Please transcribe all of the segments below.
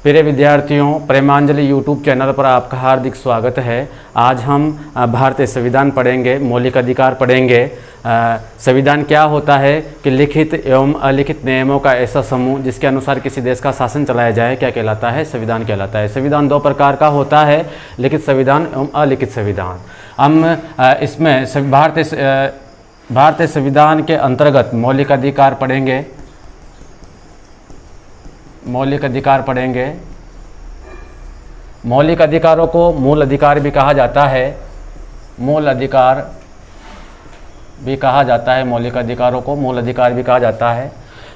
प्रिय विद्यार्थियों, प्रेमांजलि YouTube channel पर आपका हार्दिक स्वागत है। आज हम भारतीय संविधान पढ़ेंगे, मौलिक अधिकार पढ़ेंगे। संविधान क्या होता है कि लिखित एवं अलिखित नियमों का ऐसा समूह जिसके अनुसार किसी देश का शासन चलाया जाए, क्या कहलाता है? संविधान कहलाता है। संविधान दो प्रकार का होता है, लिखित संविधान एवं अलिखित संविधान। हम इसमें भारतीय संविधान के अंतर्गत मौलिक अधिकार पढ़ेंगे। मौलिक अधिकार पढ़ेंगे। मौलिक अधिकारों को मूल अधिकार भी कहा जाता है। मूल अधिकार भी कहा जाता है। मौलिक अधिकारों को मूल अधिकार भी कहा जाता है।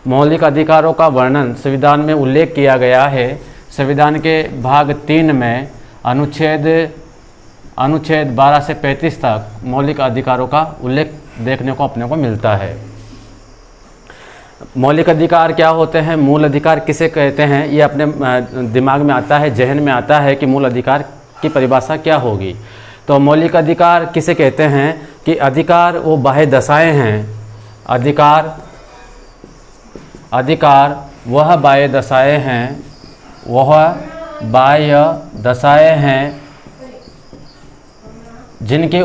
मौलिक अधिकारों का वर्णन संविधान में उल्लेख किया गया है। संविधान के भाग 3 में अनुच्छेद 12 से 35 तक मौलिक अधिकारों का उल्लेख देखने को अपने को मिलता है। मौलिक अधिकार क्या होते हैं, मूल अधिकार किसे कहते हैं, ये अपने दिमाग में आता है, जहन में आता है कि मूल अधिकार की परिभाषा क्या होगी। तो मौलिक अधिकार किसे कहते हैं कि अधिकार वो बाह्य दशाएं हैं। अधिकार वह बाह्य दशाएं हैं, जिनकी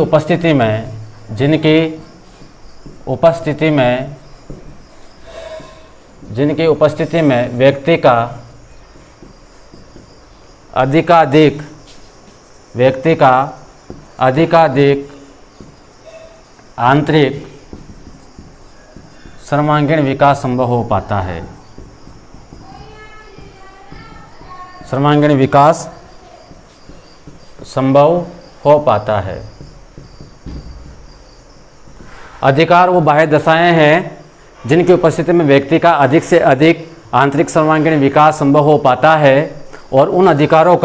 उपस्थिति में व्यक्ति का अधिकाधिक आंतरिक सर्वांगीण विकास संभव हो पाता है। सर्वांगीण विकास संभव हो पाता है। अधिकार वो बाह्य दशाएं हैं जिनकी उपस्थिति में व्यक्ति का अधिक से अधिक आंतरिक सर्वांगीण विकास संभव हो पाता है, और इन अधिकारों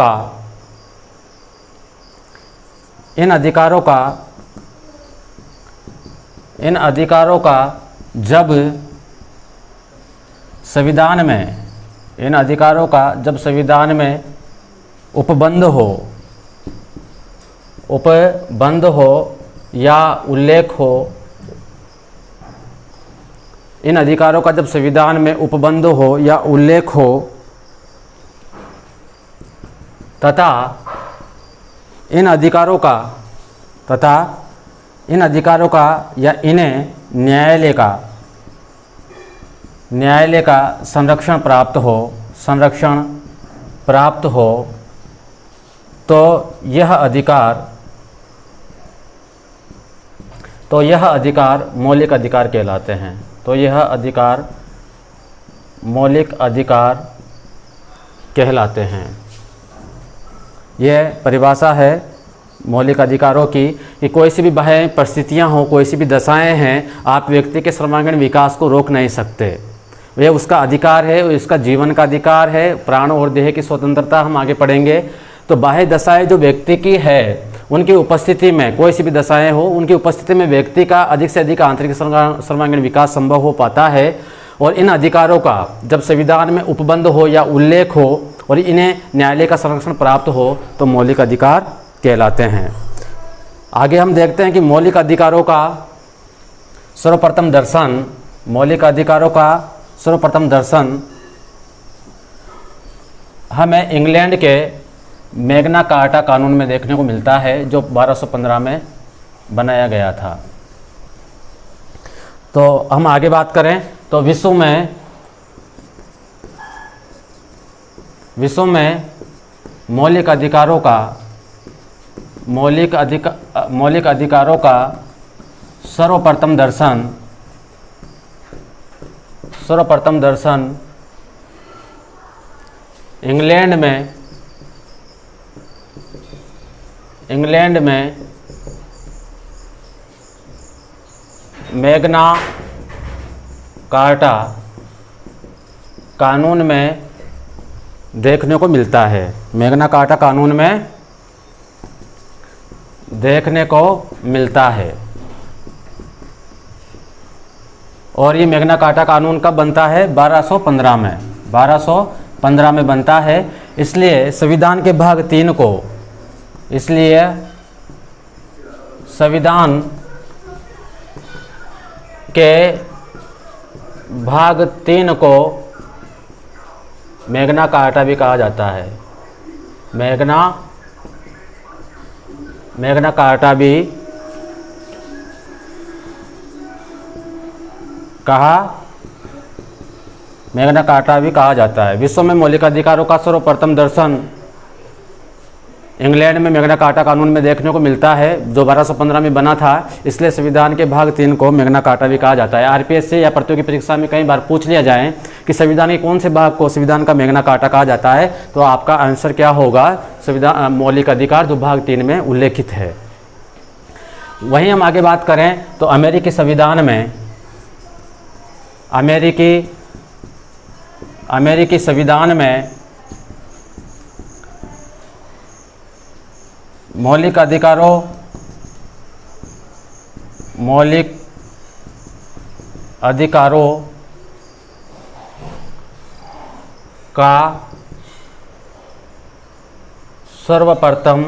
का जब संविधान में उपबंध हो या उल्लेख हो, इन अधिकारों का जब संविधान में उपबंध हो या उल्लेख हो तथा इन अधिकारों का या इन्हें न्यायालय का संरक्षण प्राप्त हो तो यह अधिकार मौलिक अधिकार कहलाते हैं। तो यह अधिकार मौलिक अधिकार कहलाते हैं। यह परिभाषा है मौलिक अधिकारों की कि कोई सी भी बाह्य परिस्थितियां हो, कोई सी भी दशाएं हैं, आप व्यक्ति के सर्वांगीण विकास को रोक नहीं सकते। वह उसका अधिकार है, उसका जीवन का अधिकार है, प्राण और देह की स्वतंत्रता हम आगे पढ़ेंगे। तो बाह्य दशाएं जो व्यक्ति की है, उनकी उपस्थिति में कोई सी भी दशाएं हो, उनकी उपस्थिति में व्यक्ति का अधिक से अधिक आंतरिक सर्वांगीण विकास संभव हो पाता है। और इन अधिकारों का जब संविधान में उपबंध हो या उल्लेख हो और इन्हें न्यायालय का संरक्षण प्राप्त हो तो मौलिक अधिकार कहलाते हैं। आगे हम देखते हैं कि मौलिक अधिकारों का सर्वप्रथम दर्शन हमें इंग्लैंड के मैग्ना कार्टा कानून में देखने को मिलता है, जो 1215 में बनाया गया था। तो हम आगे बात करें तो विश्व में मौलिक अधिकारों का सर्वप्रथम दर्शन इंग्लैंड में मैग्ना कार्टा कानून में देखने को मिलता है। मैग्ना कार्टा कानून में देखने को मिलता है। और ये मैग्ना कार्टा कानून कब बनता है? 1215 में बनता है। इसलिए संविधान के भाग 3 को संविधान के भाग 3 को मैग्ना कार्टा भी कहा जाता है। मैग्ना कार्टा भी कहा जाता है। विश्व में मौलिक अधिकारों का सर्वप्रथम दर्शन इंग्लैंड में मैग्ना कार्टा कानून में देखने को मिलता है, जो 1215 में बना था। इसलिए संविधान के भाग 3 को मैग्ना कार्टा भी कहा जाता है। आरपीएससी या प्रतियोगी परीक्षा में कई बार पूछ लिया जाए कि संविधान के कौन से भाग को संविधान का मैग्ना कार्टा कहा जाता है, तो आपका आंसर क्या होगा? संविधान मौलिक अधिकार जो भाग 3 में उल्लेखित है। वहीं हम आगे बात करें तो अमेरिकी संविधान में मौलिक अधिकारों का सर्वप्रथम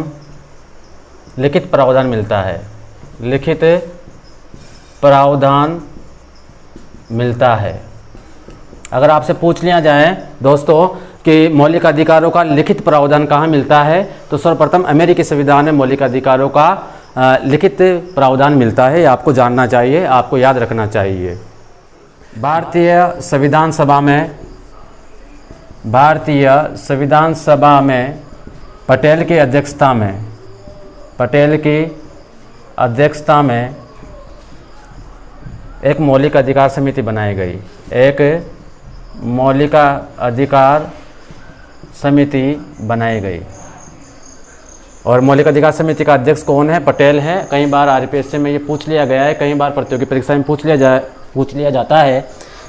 लिखित प्रावधान मिलता है। अगर आपसे पूछ लिया जाए दोस्तों कि मौलिक अधिकारों का लिखित प्रावधान कहाँ मिलता है, तो सर्वप्रथम अमेरिकी संविधान में मौलिक अधिकारों का लिखित प्रावधान मिलता है। आपको जानना चाहिए, आपको याद रखना चाहिए। भारतीय संविधान सभा में पटेल की अध्यक्षता में एक मौलिक अधिकार समिति बनाई गई। और मौलिक अधिकार समिति का अध्यक्ष कौन है? पटेल है। कई बार आरपीएससी में ये पूछ लिया गया है, कई बार प्रतियोगी परीक्षा में पूछ लिया जाता है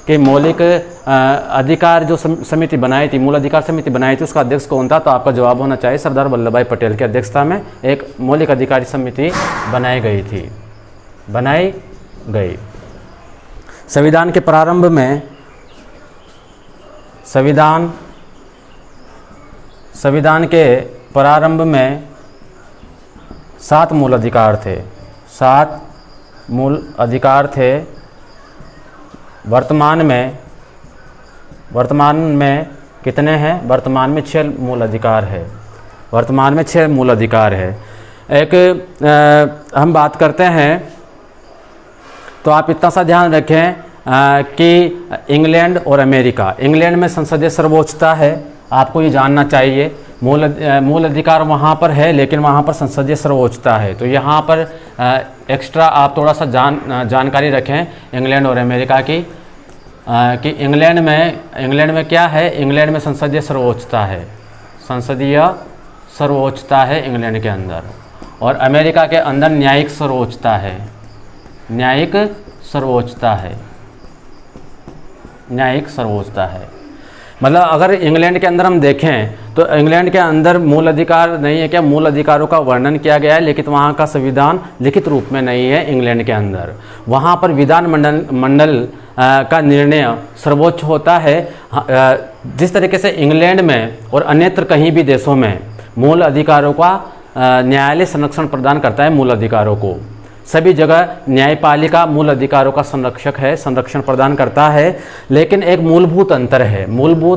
कि मौलिक अधिकार जो समिति बनाई थी, मूल अधिकार समिति बनाई थी, उसका अध्यक्ष कौन था? तो आपका जवाब होना चाहिए सरदार वल्लभ भाई पटेल की अध्यक्षता में एक मौलिक अधिकार समिति बनाई गई। संविधान के प्रारंभ में संविधान के प्रारंभ में 7 मूल अधिकार थे। वर्तमान में कितने हैं? वर्तमान में 6 मूल अधिकार है। हम बात करते हैं तो आप इतना सा ध्यान रखें कि इंग्लैंड और अमेरिका, इंग्लैंड में संसदीय सर्वोच्चता है, आपको ये जानना चाहिए। मूल अधिकार वहाँ पर है, लेकिन वहाँ पर संसदीय सर्वोच्चता है। तो यहाँ पर एक्स्ट्रा आप थोड़ा सा जानकारी रखें इंग्लैंड और अमेरिका की, कि इंग्लैंड में क्या है? इंग्लैंड में संसदीय सर्वोच्चता है इंग्लैंड के अंदर, और अमेरिका के अंदर न्यायिक सर्वोच्चता है। मतलब अगर इंग्लैंड के अंदर हम देखें तो इंग्लैंड के अंदर मूल अधिकार नहीं है क्या? मूल अधिकारों का वर्णन किया गया है, लेकिन वहाँ का संविधान लिखित रूप में नहीं है। इंग्लैंड के अंदर वहाँ पर विधान मंडल का निर्णय सर्वोच्च होता है। जिस तरीके से इंग्लैंड में और अन्यत्र कहीं भी देशों में मूल अधिकारों का न्यायालय संरक्षण प्रदान करता है। मूल अधिकारों को सभी जगह न्यायपालिका मूल अधिकारों का संरक्षण प्रदान करता है। लेकिन एक मूलभूत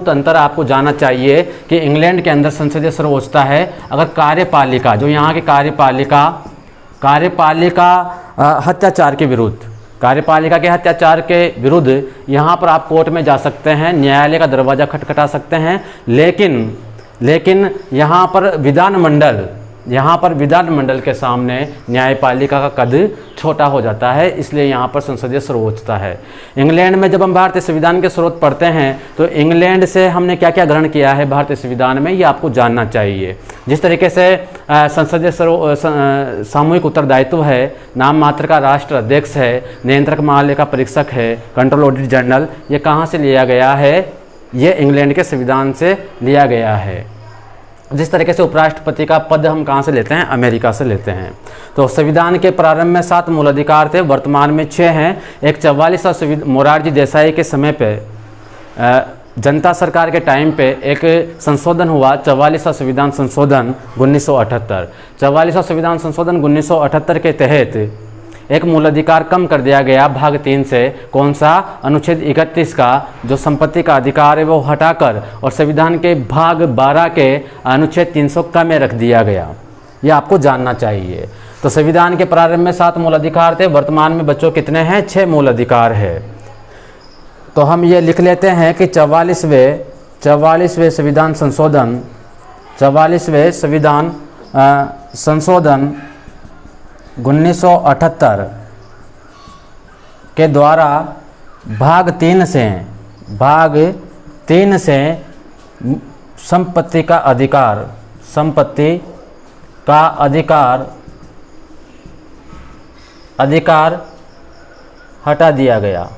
अंतर आपको जानना चाहिए कि इंग्लैंड के अंदर संसदीय सर्वोच्चता है। अगर कार्यपालिका, जो यहाँ की कार्यपालिका अत्याचार के विरुद्ध यहाँ पर आप कोर्ट में जा सकते हैं, न्यायालय का दरवाज़ा खटखटा सकते हैं। लेकिन यहाँ पर विधान मंडल के सामने न्यायपालिका का कद छोटा हो जाता है, इसलिए यहाँ पर संसदीय सर्वोच्चता है। इंग्लैंड में जब हम भारतीय संविधान के स्रोत पढ़ते हैं तो इंग्लैंड से हमने क्या क्या ग्रहण किया है भारतीय संविधान में, ये आपको जानना चाहिए। जिस तरीके से संसदीय सामूहिक उत्तरदायित्व है, नाम मात्र का राष्ट्र अध्यक्ष है, नियंत्रक महालेखा परीक्षक है, कंट्रोल ऑडिट जनरल, ये कहाँ से लिया गया है? ये इंग्लैंड के संविधान से लिया गया है। जिस तरीके से उपराष्ट्रपति का पद हम कहाँ से लेते हैं? अमेरिका से लेते हैं। तो संविधान के प्रारंभ में 7 मूल अधिकार थे, वर्तमान में 6 हैं। एक 44वां मोरारजी देसाई के समय पे जनता सरकार के टाइम पे एक संशोधन हुआ, 44वां संविधान संशोधन 1978। 44वां संविधान संशोधन 1978 के तहत एक मूल अधिकार कम कर दिया गया भाग 3 से। कौन सा? अनुच्छेद 31 का जो संपत्ति का अधिकार है वो हटाकर और संविधान के भाग 12 के अनुच्छेद 300 क में रख दिया गया। ये आपको जानना चाहिए। तो संविधान के प्रारंभ में 7 मूल अधिकार थे, वर्तमान में बच्चों कितने हैं? 6 मूल अधिकार है। तो हम ये लिख लेते हैं कि 44वें संविधान संशोधन 1978 के द्वारा भाग 3 से संपत्ति का अधिकार हटा दिया गया।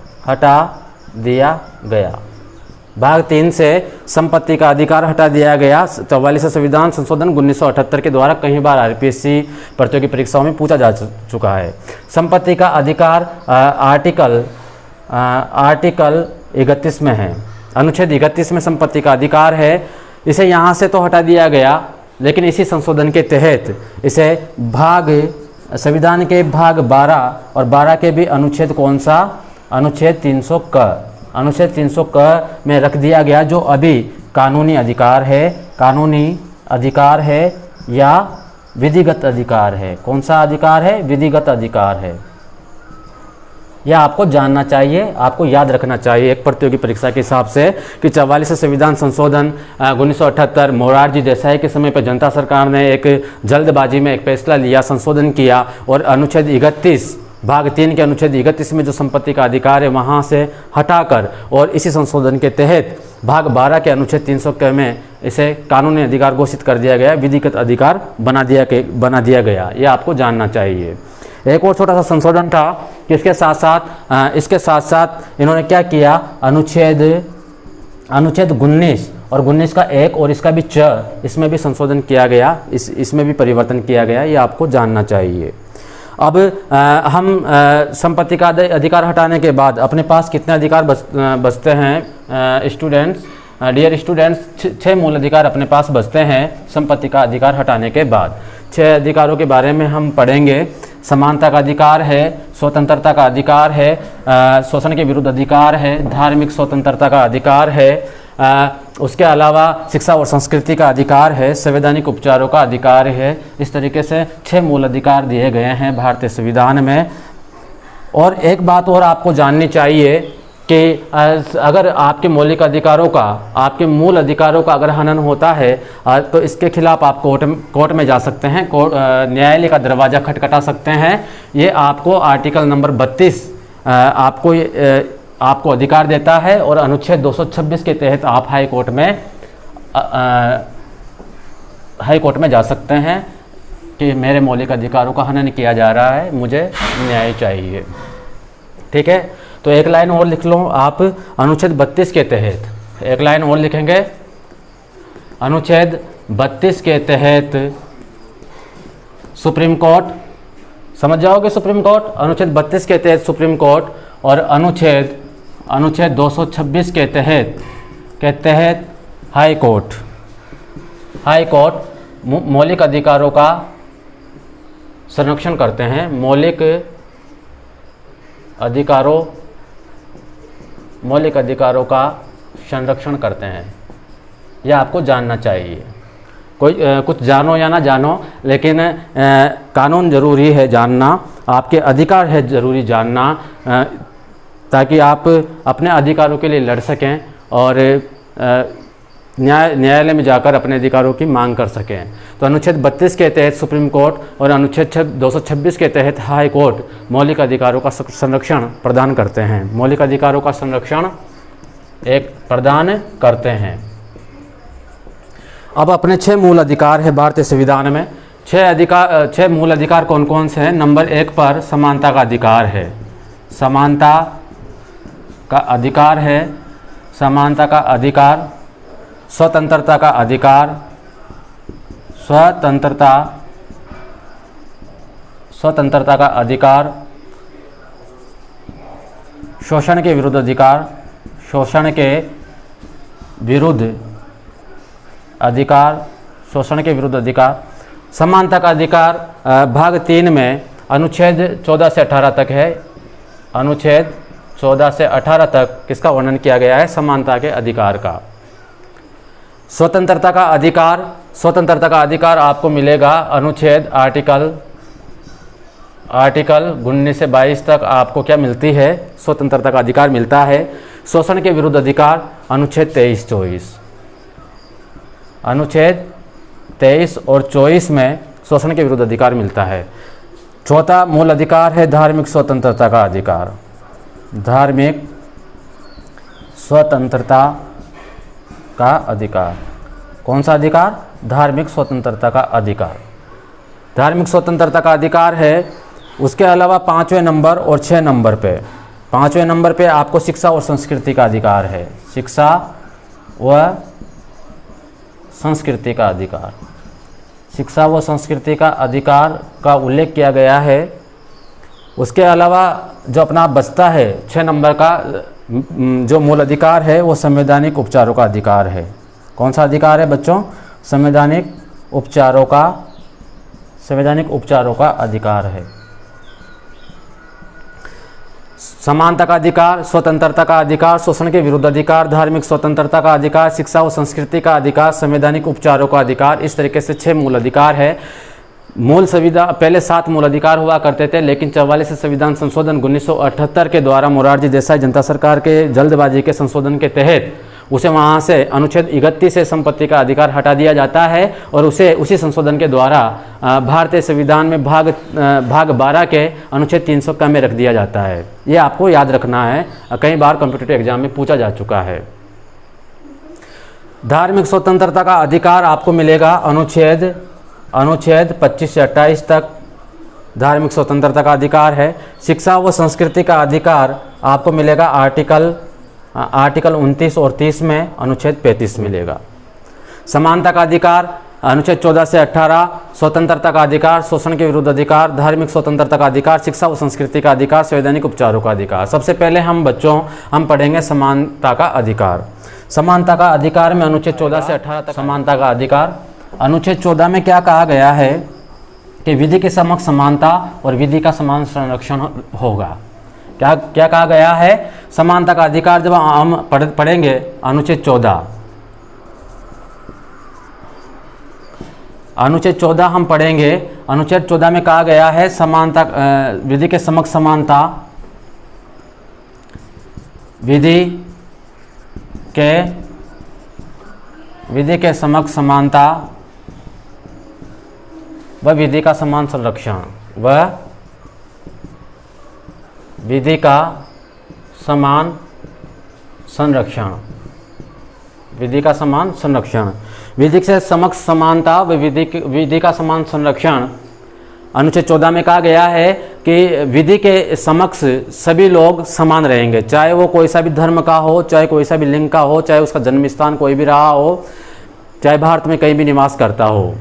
भाग 3 से संपत्ति का अधिकार हटा दिया गया। 44 संविधान संशोधन 1978 के द्वारा कई बार आरपीएससी प्रतियोगी परीक्षाओं में पूछा जा चुका है। संपत्ति का अधिकार आर्टिकल 31 में है, अनुच्छेद 31 में संपत्ति का अधिकार है। इसे यहाँ से तो हटा दिया गया, लेकिन इसी संशोधन के तहत इसे संविधान के भाग 12 और 12 के भी अनुच्छेद कौन सा? अनुच्छेद 300 क में रख दिया गया, जो अभी कानूनी अधिकार है या विधिगत अधिकार है। कौन सा अधिकार है? विधिगत अधिकार है। यह आपको जानना चाहिए, आपको याद रखना चाहिए एक प्रतियोगी परीक्षा के हिसाब से कि 44 संविधान संशोधन 1978 मोरारजी देसाई के समय पर जनता सरकार ने एक जल्दबाजी में एक फैसला लिया, संशोधन किया और अनुच्छेद 31 भाग 3 के अनुच्छेद 31 में जो संपत्ति का अधिकार है वहाँ से हटाकर और इसी संशोधन के तहत भाग 12 के अनुच्छेद 300 क में इसे कानूनी अधिकार घोषित कर दिया गया, विधिगत अधिकार बना दिया गया। ये आपको जानना चाहिए। एक और छोटा सा संशोधन था कि इसके साथ साथ इन्होंने क्या किया? अनुच्छेद 19 और 19 का 1 और इसका भी 4, इसमें भी संशोधन किया गया, इसमें भी परिवर्तन किया गया। ये आपको जानना चाहिए। अब हम संपत्ति का अधिकार हटाने के बाद अपने पास कितने अधिकार बचते हैं स्टूडेंट्स? डियर स्टूडेंट्स, 6 मूल अधिकार अपने पास बचते हैं संपत्ति का अधिकार हटाने के बाद। 6 अधिकारों के बारे में हम पढ़ेंगे। समानता का अधिकार है, स्वतंत्रता का अधिकार है, शोषण के विरुद्ध अधिकार है, धार्मिक स्वतंत्रता का अधिकार है, उसके अलावा शिक्षा और संस्कृति का अधिकार है, संवैधानिक उपचारों का अधिकार है। इस तरीके से 6 मूल अधिकार दिए गए हैं भारतीय संविधान में। और एक बात और आपको जाननी चाहिए कि अगर आपके मौलिक अधिकारों का, आपके मूल अधिकारों का अगर हनन होता है तो इसके खिलाफ आप कोर्ट में जा सकते हैं, न्यायालय का दरवाज़ा खटखटा सकते हैं। ये आपको आर्टिकल नंबर 32 आपको अधिकार देता है और अनुच्छेद 226 के तहत आप हाई कोर्ट में जा सकते हैं कि मेरे मौलिक अधिकारों का हनन किया जा रहा है, मुझे न्याय चाहिए। ठीक है, तो एक लाइन और लिख लो आप अनुच्छेद 32 के तहत। एक लाइन और लिखेंगे, अनुच्छेद 32 के तहत सुप्रीम कोर्ट, समझ जाओगे सुप्रीम कोर्ट, अनुच्छेद 32 के तहत सुप्रीम कोर्ट और अनुच्छेद 226 के तहत हाई कोर्ट मौलिक अधिकारों का संरक्षण करते हैं, मौलिक अधिकारों का संरक्षण करते हैं। यह आपको जानना चाहिए। कुछ जानो या ना जानो, लेकिन कानून ज़रूरी है जानना, आपके अधिकार है ज़रूरी जानना, ताकि आप अपने अधिकारों के लिए लड़ सकें और न्यायालय में जाकर अपने अधिकारों की मांग कर सकें। तो अनुच्छेद 32 के तहत सुप्रीम कोर्ट और अनुच्छेद 226 के तहत हाई कोर्ट मौलिक अधिकारों का संरक्षण प्रदान करते हैं, मौलिक अधिकारों का संरक्षण प्रदान करते हैं। अब अपने 6 मूल अधिकार है भारतीय संविधान में। 6 मूल अधिकार कौन कौन से हैं? नंबर 1 पर समानता का अधिकार है, समानता का अधिकार है, समानता का अधिकार, स्वतंत्रता का अधिकार, स्वतंत्रता का अधिकार, शोषण के विरुद्ध अधिकार, शोषण के विरुद्ध अधिकार, शोषण के विरुद्ध अधिकार। समानता का अधिकार भाग 3 में अनुच्छेद 14 से 18 तक है। अनुच्छेद 14 से 18 तक किसका वर्णन किया गया है? समानता के अधिकार का। स्वतंत्रता का अधिकार, स्वतंत्रता का अधिकार आपको मिलेगा अनुच्छेद आर्टिकल 19 से 22 तक आपको क्या मिलती है? स्वतंत्रता का अधिकार मिलता है। शोषण के विरुद्ध अधिकार अनुच्छेद 23-24, अनुच्छेद 23 और 24 में शोषण के विरुद्ध अधिकार मिलता है। चौथा मूल अधिकार है धार्मिक स्वतंत्रता का अधिकार। धार्मिक स्वतंत्रता का अधिकार, कौन सा अधिकार? धार्मिक स्वतंत्रता का अधिकार। धार्मिक स्वतंत्रता का अधिकार है। उसके अलावा 5वें नंबर और 6 नंबर पे, 5वें नंबर पे आपको शिक्षा और संस्कृति का अधिकार है। शिक्षा व संस्कृति का अधिकार, शिक्षा व संस्कृति का अधिकार का उल्लेख किया गया है। उसके अलावा जो अपना बचता है 6 नंबर का जो मूल अधिकार है वो संवैधानिक उपचारों का अधिकार है। कौन सा अधिकार है बच्चों? संवैधानिक उपचारों का अधिकार है। समानता का अधिकार, स्वतंत्रता का अधिकार, शोषण के विरुद्ध अधिकार, धार्मिक स्वतंत्रता का अधिकार, शिक्षा और संस्कृति का अधिकार, संवैधानिक उपचारों का अधिकार, इस तरीके से 6 मूल अधिकार है। मूल संविधान पहले 7 मूल अधिकार हुआ करते थे, लेकिन 44 संविधान संशोधन 1978 के द्वारा मोरारजी देसाई जनता सरकार के जल्दबाजी के संशोधन के तहत उसे वहाँ से अनुच्छेद 31 से संपत्ति का अधिकार हटा दिया जाता है और उसे उसी संशोधन के द्वारा भारतीय संविधान में भाग 12 के अनुच्छेद 300 में रख दिया जाता है। ये आपको याद रखना है, कई बार कॉम्पिटिटिव एग्जाम में पूछा जा चुका है। धार्मिक स्वतंत्रता का अधिकार आपको मिलेगा अनुच्छेद 25 से 28 तक धार्मिक स्वतंत्रता का अधिकार है। शिक्षा व संस्कृति का अधिकार आपको मिलेगा आर्टिकल 29 और 30 में, अनुच्छेद 35 मिलेगा। समानता का अधिकार अनुच्छेद 14 से 18, स्वतंत्रता का अधिकार, शोषण के विरुद्ध अधिकार, धार्मिक स्वतंत्रता का अधिकार, शिक्षा व संस्कृति का अधिकार, संवैधानिक उपचारों का अधिकार। सबसे पहले हम पढ़ेंगे समानता का अधिकार। समानता का अधिकार में अनुच्छेद 14 से 18 तक समानता का अधिकार। अनुच्छेद 14 में क्या कहा गया है कि विधि के समक्ष समानता और विधि का समान संरक्षण होगा। क्या कहा गया है? समानता का अधिकार जब हम पढ़ेंगे अनुच्छेद 14 हम पढ़ेंगे। अनुच्छेद 14 में कहा गया है समानता, विधि के समक्ष समानता, विधि के समक्ष समानता व विधि का समान संरक्षण, व विधि का समान संरक्षण, विधि का समान संरक्षण, विधि से समक्ष समानता व विधि का समान संरक्षण। अनुच्छेद 14 में कहा गया है कि विधि के समक्ष सभी लोग समान रहेंगे, चाहे वो कोई सा भी धर्म का हो, चाहे कोई सा भी लिंग का हो, चाहे उसका जन्म स्थान कोई भी रहा हो, चाहे भारत में कहीं भी निवास करता हो।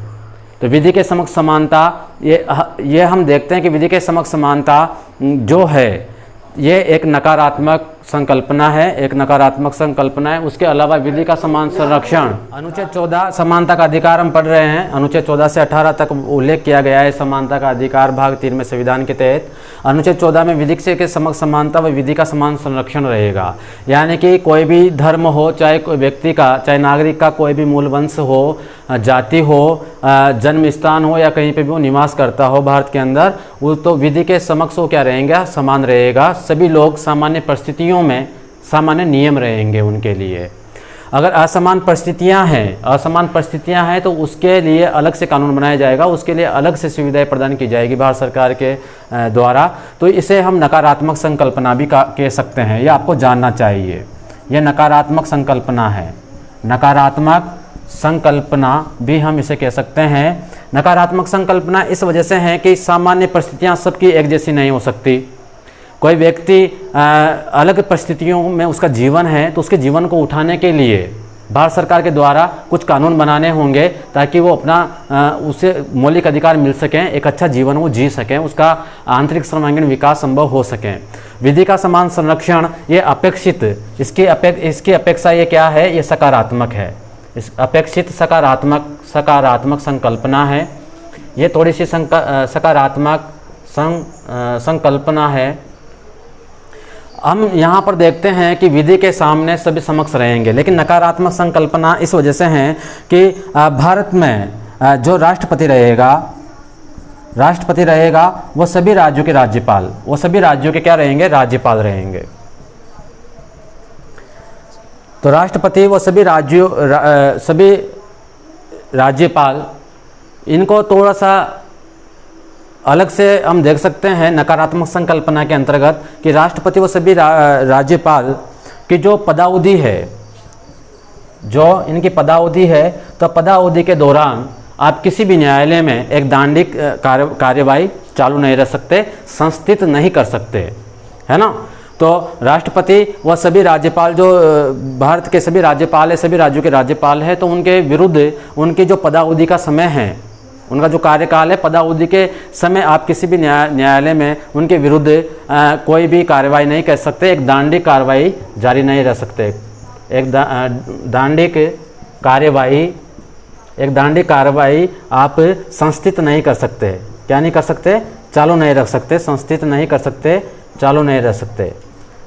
तो विधि के समक्ष समानता, ये हम देखते हैं कि विधि के समक्ष समानता जो है ये एक नकारात्मक संकल्पना है, एक नकारात्मक संकल्पना है। उसके अलावा विधि का समान संरक्षण, अनुच्छेद 14 समानता का अधिकार हम पढ़ रहे हैं। अनुच्छेद 14 से 18 तक उल्लेख किया गया है समानता का अधिकार भाग 3 में संविधान के तहत। अनुच्छेद 14 में विधि के समक्ष समानता व विधि का समान संरक्षण रहेगा, यानी कि कोई भी धर्म हो, चाहे कोई व्यक्ति का, चाहे नागरिक का कोई भी मूल वंश हो, जाति हो, जन्म स्थान हो या कहीं पे भी वो निवास करता हो भारत के अंदर, वो तो विधि के समक्ष वो क्या रहेंगे? समान रहेगा। सभी लोग सामान्य परिस्थितियों में सामान्य नियम रहेंगे उनके लिए। अगर असमान परिस्थितियां हैं तो उसके लिए अलग से कानून बनाया जाएगा, उसके लिए अलग से सुविधाएं प्रदान की जाएगी भारत सरकार के द्वारा। तो इसे हम नकारात्मक संकल्पना भी कह सकते हैं, ये आपको जानना चाहिए। ये नकारात्मक संकल्पना है, नकारात्मक संकल्पना भी हम इसे कह सकते हैं। नकारात्मक संकल्पना इस वजह से है कि सामान्य परिस्थितियां सबकी एक जैसी नहीं हो सकती। कोई व्यक्ति अलग परिस्थितियों में उसका जीवन है, तो उसके जीवन को उठाने के लिए भारत सरकार के द्वारा कुछ कानून बनाने होंगे ताकि वो अपना उसे मौलिक अधिकार मिल सकें, एक अच्छा जीवन वो जी सकें, उसका आंतरिक सर्वांगीण विकास संभव हो सकें। विधि का समान संरक्षण ये अपेक्षित, इसकी अपेक्षा ये क्या है? ये सकारात्मक है। इस अपेक्षित सकारात्मक संकल्पना है। ये थोड़ी सी सकारात्मक संकल्पना है। हम यहाँ पर देखते हैं कि विधि के सामने सभी समक्ष रहेंगे, लेकिन नकारात्मक संकल्पना इस वजह से है कि भारत में जो राष्ट्रपति रहेगा वो सभी राज्यों के राज्यपाल, वो सभी राज्यों के क्या रहेंगे, राज्यपाल रहेंगे। तो राष्ट्रपति वो सभी राज्यपाल, इनको थोड़ा सा अलग से हम देख सकते हैं नकारात्मक संकल्पना के अंतर्गत कि राष्ट्रपति वो सभी राज्यपाल की जो पदावधि है, जो इनकी पदावधि है, तो पदावधि के दौरान आप किसी भी न्यायालय में एक दंडिक कार्यवाही चालू नहीं रख सकते, संस्थित नहीं कर सकते, है ना। तो राष्ट्रपति व सभी राज्यपाल, जो भारत के सभी राज्यपाल है, सभी राज्यों के राज्यपाल है, तो उनके विरुद्ध उनकी जो पदावधि का समय है, उनका जो कार्यकाल है, पदावधि के समय आप किसी भी न्यायालय में उनके विरुद्ध कोई भी कार्रवाई नहीं कर सकते, एक दंडिक कार्रवाई जारी नहीं रख सकते। एक दंडिक कार्रवाई आप संस्थित नहीं कर सकते। क्या नहीं कर सकते? चालू नहीं रख सकते, संस्थित नहीं कर सकते, चालू नहीं रख सकते।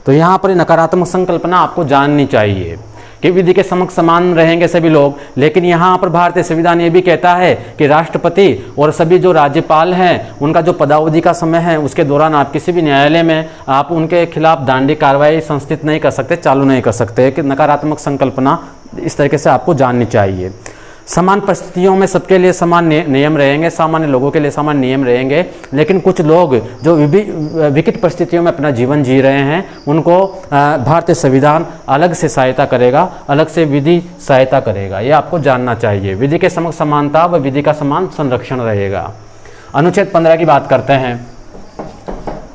तो यहाँ पर नकारात्मक संकल्पना आपको जाननी चाहिए कि विधि के समक्ष समान रहेंगे सभी लोग, लेकिन यहाँ पर भारतीय संविधान ये भी कहता है कि राष्ट्रपति और सभी जो राज्यपाल हैं उनका जो पदावधि का समय है उसके दौरान आप किसी भी न्यायालय में आप उनके खिलाफ दंडिक कार्रवाई संस्थित नहीं कर सकते, चालू नहीं कर सकते। कि नकारात्मक संकल्पना इस तरीके से आपको जाननी चाहिए। समान परिस्थितियों में सबके लिए समान नियम रहेंगे, सामान्य लोगों के लिए समान नियम रहेंगे, लेकिन कुछ लोग जो विकट परिस्थितियों में अपना जीवन जी रहे हैं उनको भारतीय संविधान अलग से सहायता करेगा, अलग से विधि सहायता करेगा। ये आपको जानना चाहिए। विधि के समक्ष समानता व विधि का समान संरक्षण रहेगा। अनुच्छेद 15 की बात करते हैं।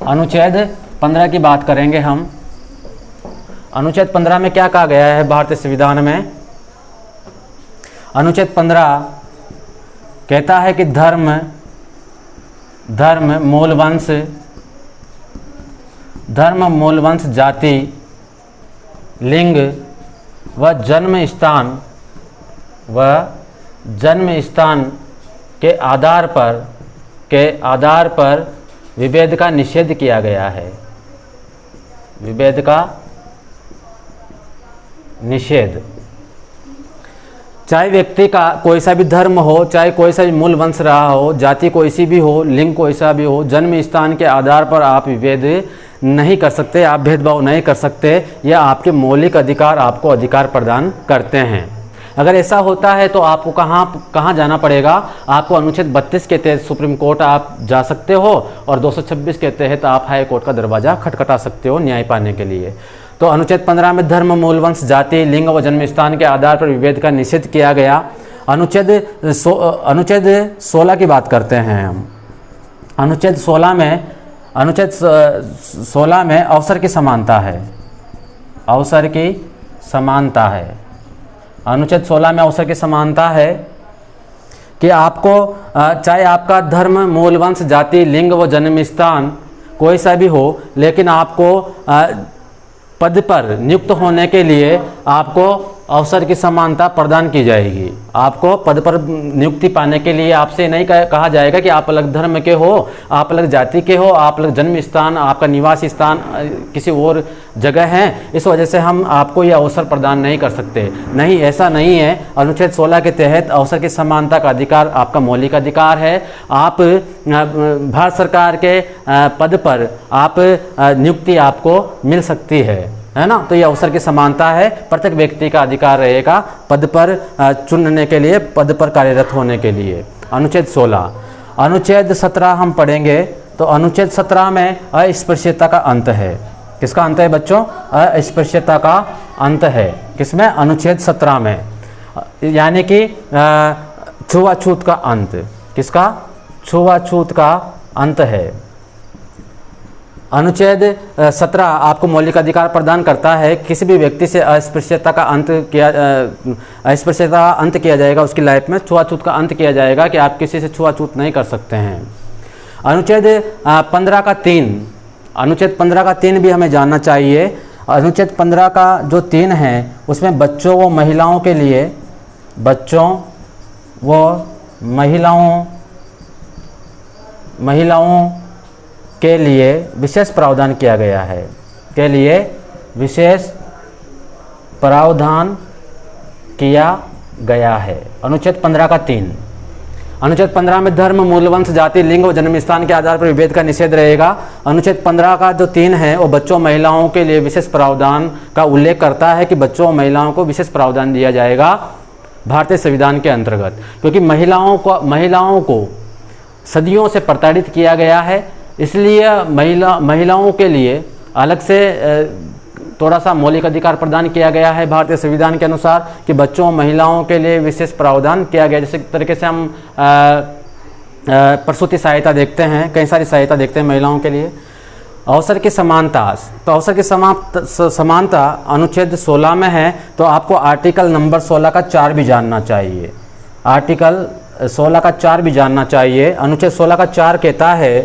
अनुच्छेद 15 की बात करेंगे हम। अनुच्छेद 15 में क्या कहा गया है भारतीय संविधान में? अनुच्छेद 15 कहता है कि धर्म मूल वंश जाति लिंग व जन्म स्थान के आधार पर विभेद का निषेध किया गया है। विभेद का निषेध, चाहे व्यक्ति का कोई सा भी धर्म हो, चाहे कोई सा भी मूल वंश रहा हो, जाति कोई सी भी हो, लिंग कोई सा भी हो, जन्म स्थान के आधार पर आप विभेद नहीं कर सकते, आप भेदभाव नहीं कर सकते। यह आपके मौलिक अधिकार आपको अधिकार प्रदान करते हैं। अगर ऐसा होता है तो आपको कहाँ जाना पड़ेगा? आपको अनुच्छेद 32 के तहत सुप्रीम कोर्ट आप जा सकते हो और 226 के तहत आप हाई कोर्ट का दरवाज़ा खटखटा सकते हो न्याय पाने के लिए। तो अनुच्छेद 15 में धर्म मूल वंश जाति लिंग व जन्म स्थान के आधार पर विभेद का निषेध किया गया। अनुच्छेद 16 की बात करते हैं हम। अनुच्छेद 16 में अवसर की समानता है। अवसर की समानता है। अनुच्छेद 16 में अवसर की समानता है कि आपको चाहे आपका धर्म मूल वंश जाति लिंग व जन्म स्थान कोई सा भी हो, लेकिन आपको पद पर नियुक्त होने के लिए आपको अवसर की समानता प्रदान की जाएगी। आपको पद पर नियुक्ति पाने के लिए आपसे नहीं कहा जाएगा कि आप अलग धर्म के हो, आप अलग जाति के हो, आप अलग जन्म स्थान, आपका निवास स्थान किसी और जगह है, इस वजह से हम आपको यह अवसर प्रदान नहीं कर सकते। नहीं, ऐसा नहीं है। अनुच्छेद 16 के तहत अवसर की समानता का अधिकार आपका मौलिक अधिकार है। आप भारत सरकार के पद पर आप नियुक्ति आपको मिल सकती है ना। तो ये अवसर की समानता है। प्रत्येक व्यक्ति का अधिकार रहेगा पद पर चुनने के लिए, पद पर कार्यरत होने के लिए। अनुच्छेद 16। अनुच्छेद 17 हम पढ़ेंगे। तो अनुच्छेद 17 में अस्पृश्यता का अंत है। किसका अंत है बच्चों? अस्पृश्यता का अंत है। किसमें? अनुच्छेद 17 में, यानी कि छुआछूत का अंत। किसका? छुआछूत का अंत है। अनुच्छेद 17 आपको मौलिक अधिकार प्रदान करता है। किसी भी व्यक्ति से अस्पृश्यता का अंत किया जाएगा, उसकी लाइफ में छुआछूत का अंत किया जाएगा कि आप किसी से छुआछूत नहीं कर सकते हैं। अनुच्छेद 15 का 3, अनुच्छेद 15 का 3 भी हमें जानना चाहिए। अनुच्छेद 15 का जो 3 है उसमें बच्चों व महिलाओं के लिए, बच्चों व महिलाओं के लिए विशेष प्रावधान किया गया है, के लिए विशेष प्रावधान किया गया है। अनुच्छेद 15 का 3। अनुच्छेद 15 में धर्म, मूलवंश, जाति, लिंग और जन्म स्थान के आधार पर विभेद का निषेध रहेगा। अनुच्छेद 15 का जो 3 है वो बच्चों महिलाओं के लिए विशेष प्रावधान का उल्लेख करता है कि बच्चों और महिलाओं को विशेष प्रावधान दिया जाएगा भारतीय संविधान के अंतर्गत, क्योंकि महिलाओं को सदियों से प्रताड़ित किया गया है, इसलिए महिलाओं के लिए अलग से थोड़ा सा मौलिक अधिकार प्रदान किया गया है भारतीय संविधान के अनुसार कि बच्चों और महिलाओं के लिए विशेष प्रावधान किया गया। जैसे तरीके से हम प्रसूति सहायता देखते हैं, कई सारी सहायता देखते हैं महिलाओं के लिए। अवसर की समानता, तो अवसर की समानता अनुच्छेद 16 में है, तो आपको आर्टिकल नंबर 16 का 4 भी जानना चाहिए। आर्टिकल 16 का 4 भी जानना चाहिए। अनुच्छेद 16 का 4 कहता है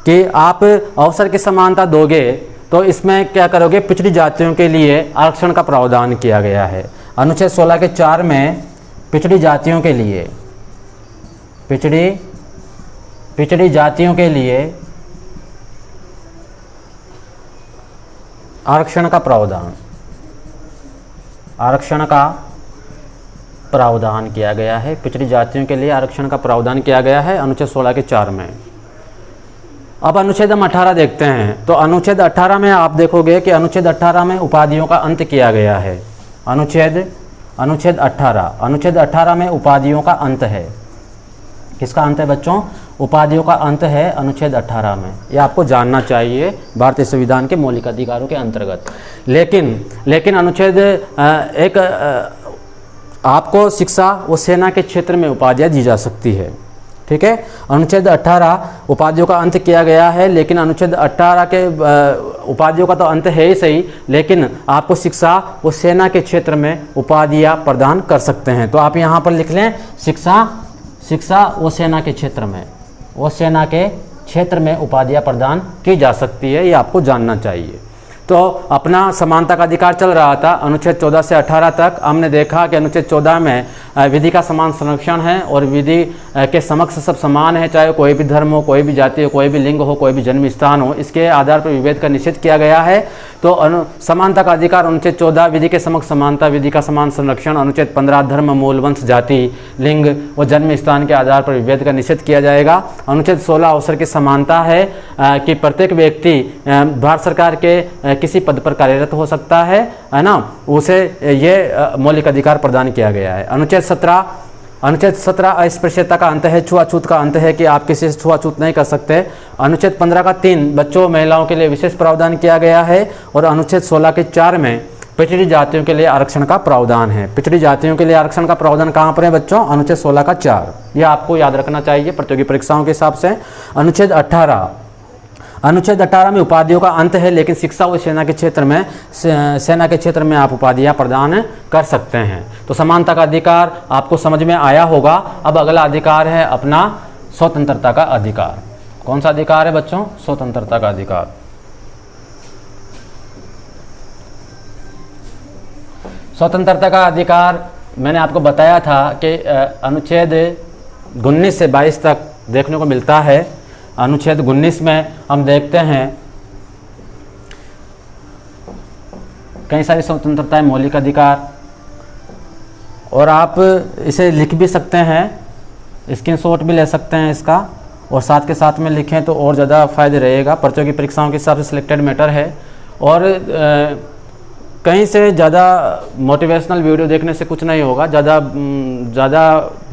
कि आप अवसर की समानता दोगे तो इसमें क्या करोगे, पिछड़ी जातियों के लिए आरक्षण का प्रावधान किया गया है। अनुच्छेद 16 के 4 में पिछड़ी जातियों के लिए, पिछड़ी जातियों के लिए आरक्षण का प्रावधान किया गया है। पिछड़ी जातियों के लिए आरक्षण का प्रावधान किया गया है अनुच्छेद 16 के 4 में। अब अनुच्छेद हम 18 देखते हैं, तो अनुच्छेद 18 में आप देखोगे कि अनुच्छेद 18 में उपाधियों का अंत किया गया है। अनुच्छेद 18 में उपाधियों का अंत है। किसका अंत है बच्चों? उपाधियों का अंत है अनुच्छेद 18 में। यह आपको जानना चाहिए भारतीय संविधान के मौलिक अधिकारों के अंतर्गत। लेकिन अनुच्छेद आपको शिक्षा व सेना के क्षेत्र में उपाधियाँ दी जा सकती है, ठीक है। अनुच्छेद 18 उपाधियों का अंत किया गया है, लेकिन अनुच्छेद 18 के उपाधियों का तो अंत है ही सही, लेकिन आपको शिक्षा व सेना के क्षेत्र में उपाधियाँ प्रदान कर सकते हैं। तो आप यहाँ पर लिख लें शिक्षा व सेना के क्षेत्र में, वो सेना के क्षेत्र में उपाधियाँ प्रदान की जा सकती है, ये आपको जानना चाहिए। तो अपना समानता का अधिकार चल रहा था अनुच्छेद 14 से 18 तक। हमने देखा कि अनुच्छेद 14 में विधि का समान संरक्षण है और विधि के समक्ष सब समान है, चाहे कोई भी धर्म हो, कोई भी जाति हो, कोई भी लिंग हो, कोई भी जन्म स्थान हो, इसके आधार पर विभेद का निषेध किया गया है। तो समानता का अधिकार अनुच्छेद 14 विधि के समक्ष समानता, विधि का समान संरक्षण। अनुच्छेद 15 धर्म, मूल, वंश, जाति, लिंग व जन्म स्थान के आधार पर विभेद का निषेध किया जाएगा। अनुच्छेद 16 अवसर की समानता है कि प्रत्येक व्यक्ति भारत सरकार के किसी पद पर कार्यरत हो सकता है ना, उसे ये मौलिक अधिकार प्रदान किया गया है। अनुच्छेद 17 अस्पृश्यता का अंत है, छुआछूत का अंत है कि आप किसी से छुआछूत नहीं कर सकते। अनुच्छेद 15 का 3 बच्चों महिलाओं के लिए विशेष प्रावधान किया गया है और अनुच्छेद 16 के 4 में पिछड़ी जातियों के लिए आरक्षण का प्रावधान है। पिछड़ी जातियों के लिए आरक्षण का प्रावधान कहाँ पर है बच्चों? अनुच्छेद 16 का 4। यह आपको याद रखना चाहिए प्रतियोगी परीक्षाओं के हिसाब से। अनुच्छेद 18 में उपाधियों का अंत है, लेकिन शिक्षा व सेना के क्षेत्र में आप उपाधियां प्रदान कर सकते हैं। तो समानता का अधिकार आपको समझ में आया होगा। अब अगला अधिकार है अपना स्वतंत्रता का अधिकार। कौन सा अधिकार है बच्चों? स्वतंत्रता का अधिकार। स्वतंत्रता का अधिकार मैंने आपको बताया था कि अनुच्छेद 19 से 22 तक देखने को मिलता है। अनुच्छेद 19 में हम देखते हैं कई सारी स्वतंत्रताएं, मौलिक अधिकार, और आप इसे लिख भी सकते हैं, स्क्रीनशॉट भी ले सकते हैं इसका, और साथ के साथ में लिखें तो और ज़्यादा फायदे रहेगा। प्रतियोगी परीक्षाओं के हिसाब से सिलेक्टेड मैटर है। और कहीं से ज़्यादा मोटिवेशनल वीडियो देखने से कुछ नहीं होगा। ज़्यादा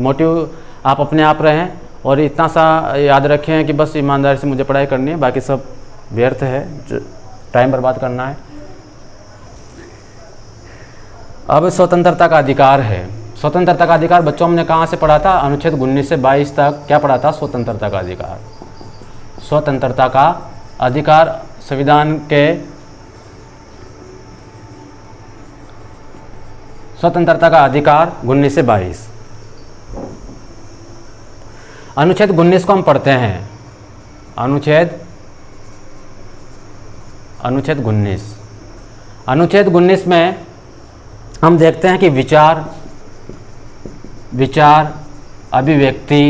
मोटिव आप अपने आप रहें और इतना सा याद रखें कि बस ईमानदारी से मुझे पढ़ाई करनी है, बाकी सब व्यर्थ है, टाइम बर्बाद करना है। अब स्वतंत्रता का अधिकार है। स्वतंत्रता का अधिकार बच्चों हमने कहाँ से पढ़ा था? अनुच्छेद 19 से 22 तक क्या पढ़ा था? स्वतंत्रता का अधिकार। स्वतंत्रता का अधिकार संविधान के स्वतंत्रता का अधिकार 19 से 22। अनुच्छेद 19 को हम पढ़ते हैं। अनुच्छेद 19 में हम देखते हैं कि विचार, अभिव्यक्ति,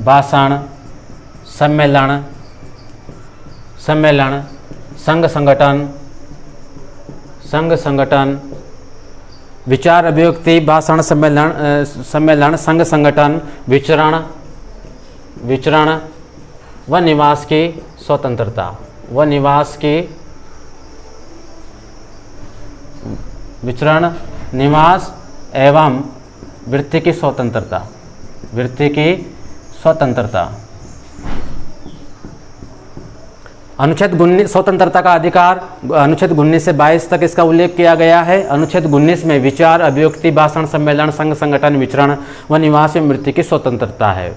भाषण, सम्मेलन, संघ संगठन, विचार अभिव्यक्ति, भाषण, सम्मेलन, संघ संगठन, विचरण व निवास की स्वतंत्रता, विचरण, निवास एवं वृत्ति की स्वतंत्रता, अनुच्छेद 19 स्वतंत्रता का अधिकार, अनुच्छेद 19 से 22 तक इसका उल्लेख किया गया है। अनुच्छेद 19 में विचार, अभिव्यक्ति, भाषण, सम्मेलन, संघ संगठन, विचरण व निवास एवं मृत्यु की स्वतंत्रता है।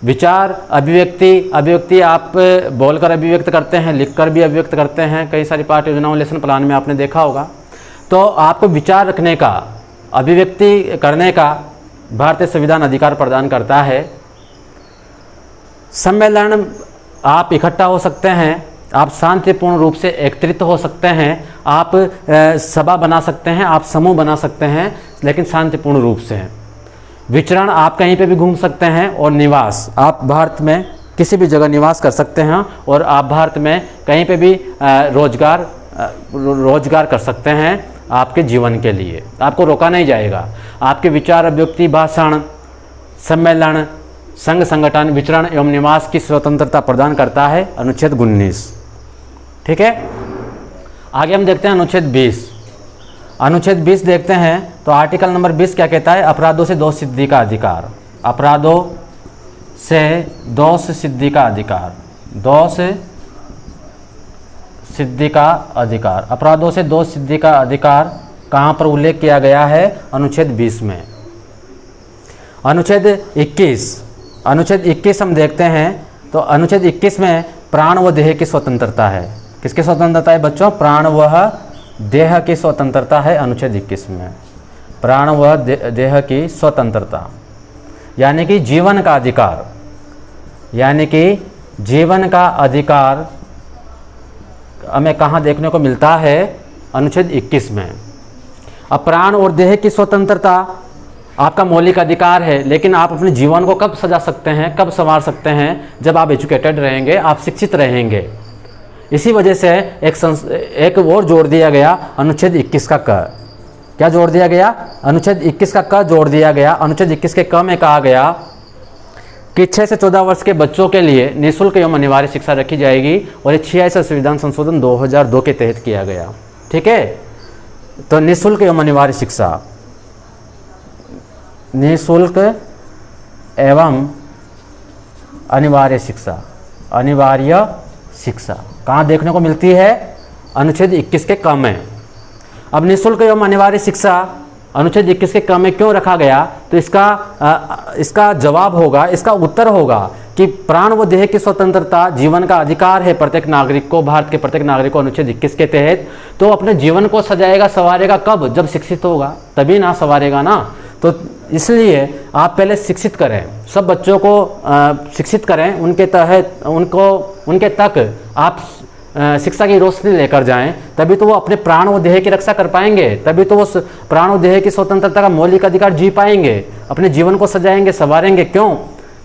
विचार, अभिव्यक्ति आप बोलकर अभिव्यक्त करते हैं, लिखकर भी अभिव्यक्त करते हैं, कई सारी पाठ योजनाओं, लेसन प्लान में आपने देखा होगा। तो आपको विचार रखने का, अभिव्यक्ति करने का भारतीय संविधान अधिकार प्रदान करता है। सम्मेलन, आप इकट्ठा हो सकते हैं, आप शांतिपूर्ण रूप से एकत्रित हो सकते हैं, आप सभा बना सकते हैं, आप समूह बना सकते हैं, लेकिन शांतिपूर्ण रूप से। विचरण, आप कहीं पे भी घूम सकते हैं। और निवास, आप भारत में किसी भी जगह निवास कर सकते हैं और आप भारत में कहीं पे भी रोजगार कर सकते हैं आपके जीवन के लिए, आपको रोका नहीं जाएगा। आपके विचार, अभिव्यक्ति, भाषण, सम्मेलन, संघ संगठन, विचरण एवं निवास की स्वतंत्रता प्रदान करता है अनुच्छेद 19। ठीक है, आगे हम देखते हैं अनुच्छेद 20। अनुच्छेद 20 देखते हैं तो आर्टिकल नंबर 20 क्या कहता है? अपराधों से दोष सिद्धि का अधिकार, अपराधों से दोष सिद्धि का अधिकार, दोष सिद्धि का अधिकार, अपराधों से दोष सिद्धि का अधिकार कहाँ पर उल्लेख किया गया है? अनुच्छेद 20 में। अनुच्छेद 21 हम देखते हैं तो अनुच्छेद 21 में प्राण व देह की स्वतंत्रता है। किसकी स्वतंत्रता है बच्चों? प्राण व देह की स्वतंत्रता है अनुच्छेद 21 में। प्राण व देह की स्वतंत्रता यानी कि जीवन का अधिकार, यानी कि जीवन का अधिकार हमें कहाँ देखने को मिलता है? अनुच्छेद 21 में। अब प्राण और देह की स्वतंत्रता आपका मौलिक अधिकार है, लेकिन आप अपने जीवन को कब सजा सकते हैं, कब संवार सकते हैं? जब आप एजुकेटेड रहेंगे, आप शिक्षित रहेंगे। इसी वजह से एक और जोड़ दिया गया अनुच्छेद 21 का क। क्या जोड़ दिया गया? अनुच्छेद 21 का क जोड़ दिया गया। अनुच्छेद 21 के क में कहा गया कि 6 से 14 वर्ष के बच्चों के लिए निःशुल्क एवं अनिवार्य शिक्षा रखी जाएगी और ये 86 संविधान संशोधन 2002 के तहत किया गया। ठीक है, तो निःशुल्क एवं अनिवार्य शिक्षा, निःशुल्क एवं अनिवार्य शिक्षा, अनिवार्य शिक्षा कहाँ देखने को मिलती है? अनुच्छेद 21 के क में। अब निःशुल्क एवं अनिवार्य शिक्षा अनुच्छेद 21 के क में क्यों रखा गया? तो इसका जवाब होगा, इसका उत्तर होगा कि प्राण व देह की स्वतंत्रता जीवन का अधिकार है प्रत्येक नागरिक को, भारत के प्रत्येक नागरिक को अनुच्छेद 21 के तहत। तो अपने जीवन को सजाएगा, संवारेगा कब? जब शिक्षित होगा, तभी ना संवारेगा ना। तो इसलिए आप पहले शिक्षित करें, सब बच्चों को शिक्षित करें, उनके तक आप शिक्षा की रोशनी लेकर जाएं, तभी तो वो अपने प्राण व देह की रक्षा कर पाएंगे, तभी तो वो प्राण व देह की स्वतंत्रता का मौलिक अधिकार जी पाएंगे, अपने जीवन को सजाएंगे, संवारेंगे। क्यों?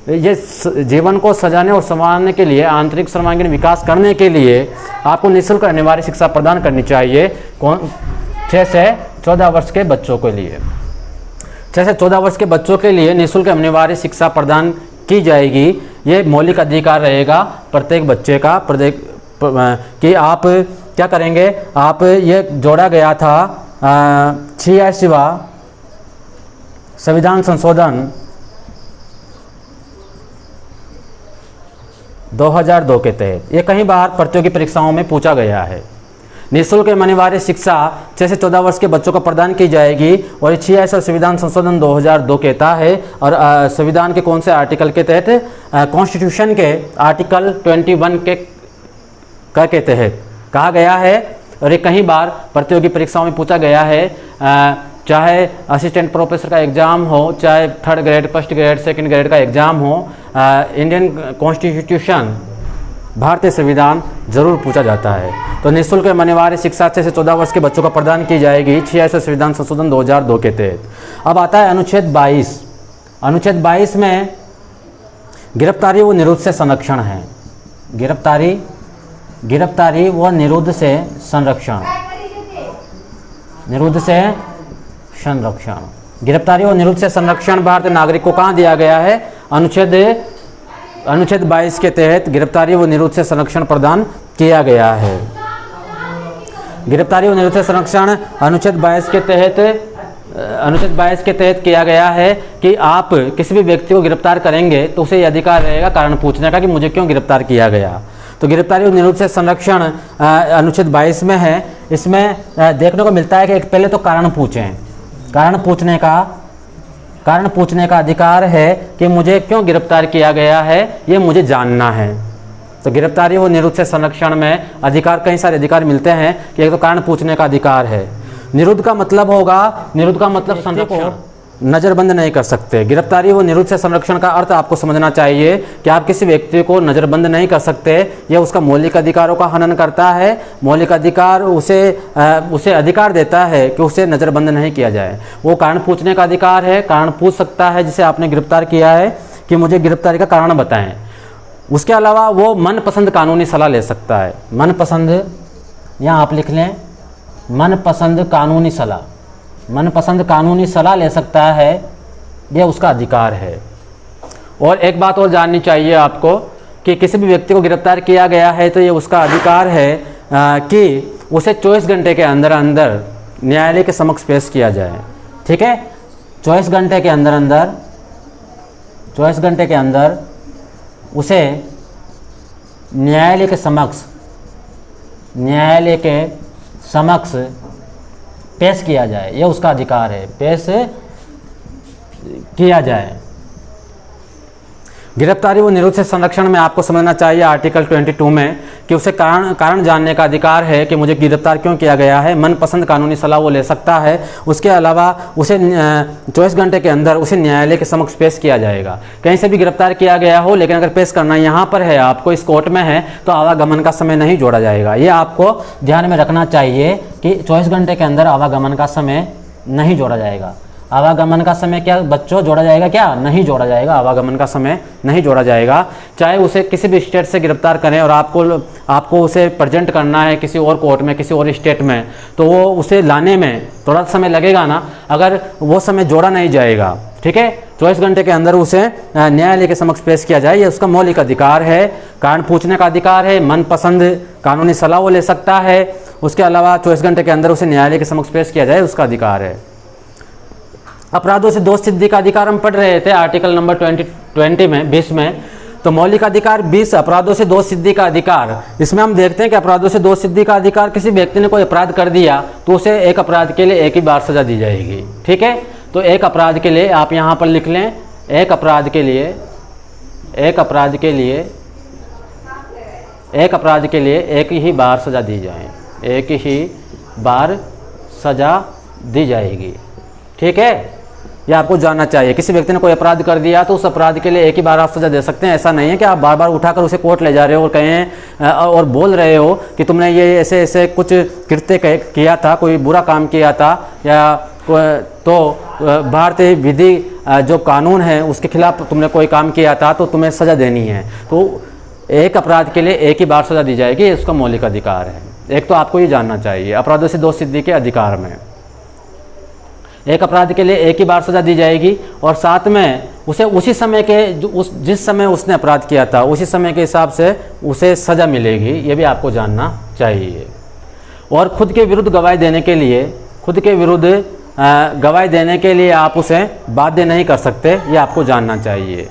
ये जीवन को सजाने और संवारने के लिए, आंतरिक सर्वांगीण विकास करने के लिए आपको निःशुल्क अनिवार्य शिक्षा प्रदान करनी चाहिए। 6 से 14 वर्ष के बच्चों के लिए, 6 से 14 वर्ष के बच्चों के लिए निःशुल्क अनिवार्य शिक्षा प्रदान की जाएगी। ये मौलिक अधिकार रहेगा प्रत्येक बच्चे का, प्रत्येक कि आप क्या करेंगे? आप ये जोड़ा गया था 86वां संविधान संशोधन 2002 के तहत। ये कई बार प्रतियोगी परीक्षाओं में पूछा गया है। निःशुल्क एवं अनिवार्य शिक्षा 6 से 14 वर्ष के बच्चों को प्रदान की जाएगी और 86 संविधान संशोधन 2002 कहता है। और संविधान के कौन से आर्टिकल के तहत? कॉन्स्टिट्यूशन के आर्टिकल 21 के तहत कहा गया है। और ये कई बार प्रतियोगी परीक्षाओं में पूछा गया है, चाहे असिस्टेंट प्रोफेसर का एग्ज़ाम हो, चाहे 3rd grade, 1st grade, 2nd grade का एग्ज़ाम हो, इंडियन कॉन्स्टिट्यूशन, भारतीय संविधान जरूर पूछा जाता है। तो निःशुल्क एवं अनिवार्य शिक्षा 6 से 14 वर्ष के बच्चों को प्रदान की जाएगी 86 संविधान संशोधन 2002 के तहत। अब आता है अनुच्छेद 22। अनुच्छेद 22 में गिरफ्तारी व निरुद्ध से संरक्षण है। गिरफ्तारी व निरुद्ध से संरक्षण, निरुद्ध से संरक्षण। गिरफ्तारी और निरुद्ध से संरक्षण भारतीय नागरिक को कहाँ दिया गया है? अनुच्छेद 22 के तहत गिरफ्तारी व निरुद्ध से संरक्षण प्रदान किया गया है। गिरफ्तारी व निरुद्ध से संरक्षण अनुच्छेद 22 के तहत किया गया है कि आप किसी भी व्यक्ति को गिरफ्तार करेंगे तो उसे यह अधिकार रहेगा कारण पूछने का कि मुझे क्यों गिरफ्तार किया गया। तो गिरफ्तारी और निरुद्ध से संरक्षण अनुच्छेद 22 में है। इसमें देखने को मिलता है कि पहले तो कारण पूछें, कारण पूछने का अधिकार है कि मुझे क्यों गिरफ्तार किया गया है, ये मुझे जानना है। तो गिरफ्तारी व निरुद्ध से संरक्षण में अधिकार, कई सारे अधिकार मिलते हैं कि एक तो कारण पूछने का अधिकार है। निरुद्ध का मतलब होगा, निरुद्ध का मतलब संरक्षण, नज़रबंद नहीं कर सकते। गिरफ्तारी व निरुद्ध से संरक्षण का अर्थ आपको समझना चाहिए कि आप किसी व्यक्ति को नज़रबंद नहीं कर सकते। यह उसका मौलिक अधिकारों का हनन करता है। मौलिक अधिकार उसे अधिकार देता है कि उसे नज़रबंद नहीं किया जाए। वो कारण पूछने का अधिकार है, कारण पूछ सकता है जिसे आपने गिरफ्तार किया है कि मुझे गिरफ्तारी का कारण बताएं। उसके अलावा वो मनपसंद कानूनी सलाह ले सकता है। मनपसंद, यहाँ आप लिख लें, मनपसंद कानूनी सलाह, मनपसंद कानूनी सलाह ले सकता है, यह उसका अधिकार है। और एक बात और जाननी चाहिए आपको कि किसी भी व्यक्ति को गिरफ्तार किया गया है तो ये उसका अधिकार है कि उसे 24 घंटे के अंदर अंदर न्यायालय के समक्ष पेश किया जाए। ठीक है, 24 घंटे के अंदर उसे न्यायालय के समक्ष पेश किया जाए, यह उसका अधिकार है, पेश किया जाए। गिरफ्तारी व निरुद्ध से संरक्षण में आपको समझना चाहिए आर्टिकल 22 में कि उसे कारण जानने का अधिकार है कि मुझे गिरफ्तार क्यों किया गया है। मनपसंद कानूनी सलाह वो ले सकता है। उसके अलावा उसे 24 घंटे के अंदर उसे न्यायालय के समक्ष पेश किया जाएगा। कहीं से भी गिरफ्तार किया गया हो, लेकिन अगर पेश करना यहाँ पर है, आपको इस कोर्ट में है, तो आवागमन का समय नहीं जोड़ा जाएगा। ये आपको ध्यान में रखना चाहिए कि 24 घंटे के अंदर आवागमन का समय नहीं जोड़ा जाएगा। आवागमन का समय क्या बच्चों जोड़ा जाएगा? क्या नहीं जोड़ा जाएगा, आवागमन का समय नहीं जोड़ा जाएगा। चाहे उसे किसी भी स्टेट से गिरफ्तार करें और आपको उसे प्रेजेंट करना है किसी और कोर्ट में, किसी और स्टेट में, तो वो उसे लाने में थोड़ा समय लगेगा ना, अगर वो समय जोड़ा नहीं जाएगा। ठीक है, 24 घंटे के अंदर उसे न्यायालय के समक्ष पेश किया जाए, ये उसका मौलिक अधिकार है। कारण पूछने का अधिकार है, मनपसंद कानूनी सलाह वो ले सकता है। उसके अलावा 24 घंटे के अंदर उसे न्यायालय के समक्ष पेश किया जाए, उसका अधिकार है। अपराधों से दोष सिद्धि का अधिकार हम पढ़ रहे थे आर्टिकल नंबर 20 में। तो मौलिक अधिकार 20, अपराधों से दोष सिद्धि का अधिकार। इसमें हम देखते हैं कि अपराधों से दोष सिद्धि का अधिकार, किसी व्यक्ति ने कोई अपराध कर दिया तो उसे एक अपराध के लिए एक ही बार सजा दी जाएगी। ठीक है, तो एक अपराध के लिए आप यहाँ पर लिख लें, एक अपराध के लिए एक ही बार सजा दी जाए, एक ही बार सजा दी जाएगी। ठीक है, ये आपको जानना चाहिए। किसी व्यक्ति ने कोई अपराध कर दिया तो उस अपराध के लिए एक ही बार आप सजा दे सकते हैं। ऐसा नहीं है कि आप बार बार उठाकर उसे कोर्ट ले जा रहे हो और कहें और बोल रहे हो कि तुमने ये ऐसे ऐसे कुछ कृत्य किया था, कोई बुरा काम किया था, या तो भारतीय विधि जो कानून है उसके खिलाफ तुमने कोई काम किया था तो तुम्हें सजा देनी है। तो एक अपराध के लिए एक ही बार सजा दी जाएगी, ये उसका मौलिक अधिकार है। एक तो आपको ये जानना चाहिए अपराधों से दोष सिद्धि के अधिकार में एक अपराध के लिए एक ही बार सजा दी जाएगी और साथ में उसे उसी समय के जिस समय उसने अपराध किया था उसी समय के हिसाब से उसे सजा मिलेगी, ये भी आपको जानना चाहिए। और खुद के विरुद्ध गवाही देने के लिए आप उसे बाध्य नहीं कर सकते, ये आपको जानना चाहिए।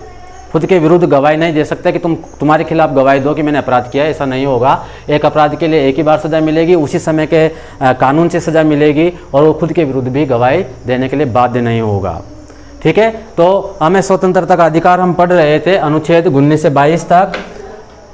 खुद के विरुद्ध गवाही नहीं दे सकते कि तुम्हारे खिलाफ गवाही दो कि मैंने अपराध किया, ऐसा नहीं होगा। एक अपराध के लिए एक ही बार सज़ा मिलेगी, उसी समय के कानून से सज़ा मिलेगी और वो खुद के विरुद्ध भी गवाही देने के लिए बाध्य नहीं होगा। ठीक है, तो हमें स्वतंत्रता का अधिकार हम पढ़ रहे थे अनुच्छेद 19 से 22 तक।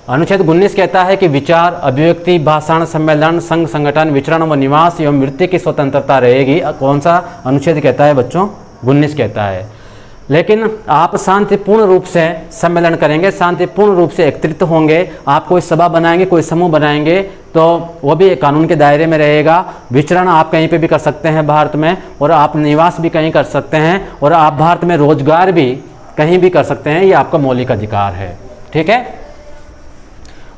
अनुच्छेद 19 कहता है कि विचार, अभिव्यक्ति, भाषण, सम्मेलन, संघ, संगठन, विचरण व निवास एवं मृत्यु की स्वतंत्रता रहेगी। कौन सा अनुच्छेद कहता है बच्चों? 19 कहता है। लेकिन आप शांतिपूर्ण रूप से सम्मेलन करेंगे, शांतिपूर्ण रूप से एकत्रित होंगे, आप कोई सभा बनाएंगे, कोई समूह बनाएंगे तो वो भी कानून के दायरे में रहेगा। विचरण आप कहीं पे भी कर सकते हैं भारत में, और आप निवास भी कहीं कर सकते हैं, और आप भारत में रोजगार भी कहीं भी कर सकते हैं, ये आपका मौलिक अधिकार है। ठीक है।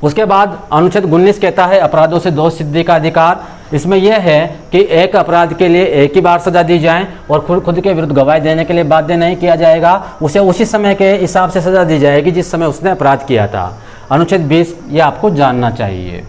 उसके बाद अनुच्छेद 19 कहता है अपराधों से दोष सिद्धि का अधिकार। इसमें यह है कि एक अपराध के लिए एक ही बार सजा दी जाए और खुद के विरुद्ध गवाही देने के लिए बाध्य नहीं किया जाएगा, उसे उसी समय के हिसाब से सजा दी जाएगी जिस समय उसने अपराध किया था। अनुच्छेद 20 ये आपको जानना चाहिए।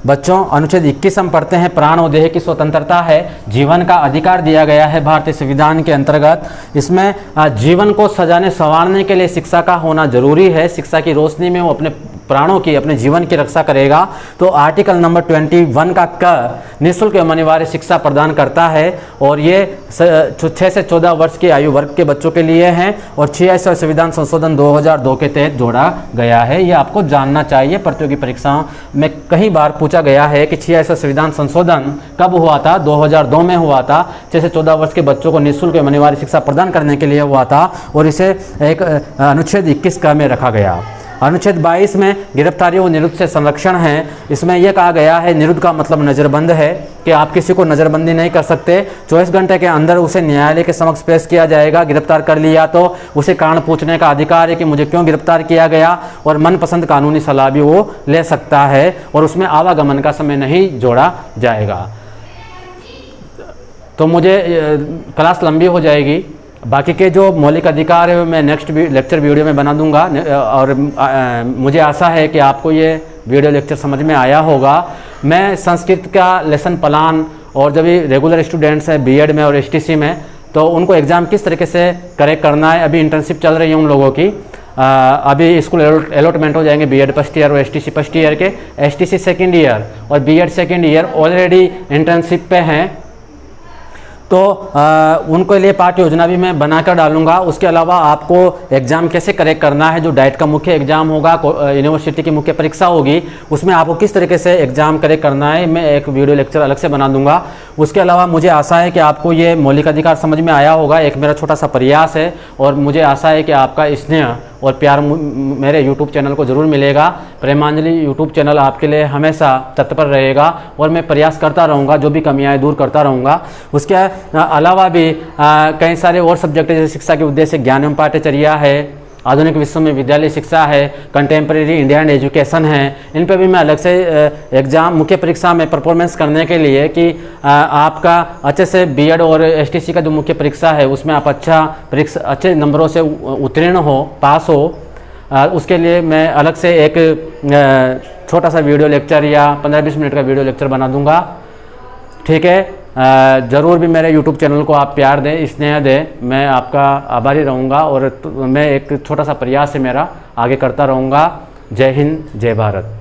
बच्चों, अनुच्छेद 21 हम पढ़ते हैं, प्राण और देह की स्वतंत्रता है, जीवन का अधिकार दिया गया है भारतीय संविधान के अंतर्गत। इसमें जीवन को सजाने संवारने के लिए शिक्षा का होना जरूरी है। शिक्षा की रोशनी में वो अपने प्राणों की, अपने जीवन की रक्षा करेगा। तो आर्टिकल नंबर 21 का क निःशुल्क एवं अनिवार्य शिक्षा प्रदान करता है और ये 6 से 14 वर्ष की आयु वर्ग के बच्चों के लिए है और 86 संविधान संशोधन 2002 के तहत जोड़ा गया है। ये आपको जानना चाहिए, प्रतियोगी परीक्षाओं में कई बार पूछा गया है कि 86 संविधान संशोधन कब हुआ था? 2002 में हुआ था। 6 से 14 वर्ष के बच्चों को निःशुल्क एवं अनिवार्य शिक्षा प्रदान करने के लिए हुआ था और इसे एक अनुच्छेद 21 का में रखा गया। अनुच्छेद 22 में गिरफ्तारी और निरुद्ध से संरक्षण है। इसमें यह कहा गया है, निरुद्ध का मतलब नज़रबंद है कि आप किसी को नज़रबंदी नहीं कर सकते। 24 घंटे के अंदर उसे न्यायालय के समक्ष पेश किया जाएगा। गिरफ्तार कर लिया तो उसे कारण पूछने का अधिकार है कि मुझे क्यों गिरफ्तार किया गया, और मनपसंद कानूनी सलाह भी वो ले सकता है और उसमें आवागमन का समय नहीं जोड़ा जाएगा। तो मुझे क्लास लंबी हो जाएगी, बाकी के जो मौलिक अधिकार है मैं नेक्स्ट लेक्चर वीडियो में बना दूंगा। और मुझे आशा है कि आपको ये वीडियो लेक्चर समझ में आया होगा। मैं संस्कृत का लेसन प्लान और जब भी रेगुलर स्टूडेंट्स हैं बीएड में और एसटीसी में, तो उनको एग्ज़ाम किस तरीके से करेक्ट करना है, अभी इंटर्नशिप चल रही है उन लोगों की। अभी स्कूल अलॉटमेंट हो जाएंगे बीएड फर्स्ट ईयर और एसटीसी फर्स्ट ईयर के। एसटीसी सेकेंड ईयर और B Ed second year already internship पे हैं, तो उनके लिए पाठ्य योजना भी मैं बनाकर डालूंगा। उसके अलावा आपको एग्ज़ाम कैसे करेक्ट करना है, जो डाइट का मुख्य एग्ज़ाम होगा, यूनिवर्सिटी की मुख्य परीक्षा होगी, उसमें आपको किस तरीके से एग्ज़ाम करेक्ट करना है, मैं एक वीडियो लेक्चर अलग से बना दूंगा। उसके अलावा मुझे आशा है कि आपको ये मौलिक अधिकार समझ में आया होगा। एक मेरा छोटा सा प्रयास है और मुझे आशा है कि आपका स्नेह और प्यार मेरे YouTube चैनल को ज़रूर मिलेगा। प्रेमांजलि YouTube चैनल आपके लिए हमेशा तत्पर रहेगा और मैं प्रयास करता रहूँगा, जो भी कमियाँ दूर करता रहूँगा। उसके अलावा भी कई सारे और सब्जेक्ट जैसे शिक्षा के उद्देश्य ज्ञान एवं पाठ्यचर्या है, आधुनिक विश्व में विद्यालय शिक्षा है, कंटेम्प्रेरी इंडियन एजुकेशन है, इन पे भी मैं अलग से एग्ज़ाम मुख्य परीक्षा में परफॉर्मेंस करने के लिए कि आपका अच्छे से बीएड और एसटीसी का जो मुख्य परीक्षा है उसमें आप अच्छे नंबरों से उत्तीर्ण हो, पास हो, उसके लिए मैं अलग से एक छोटा सा वीडियो लेक्चर या 15-20 मिनट का वीडियो लेक्चर बना दूंगा। ठीक है, ज़रूर भी मेरे YouTube चैनल को आप प्यार दें, स्नेह दें, मैं आपका आभारी रहूँगा और मैं एक छोटा सा प्रयास है मेरा आगे करता रहूँगा। जय हिंद, जय भारत।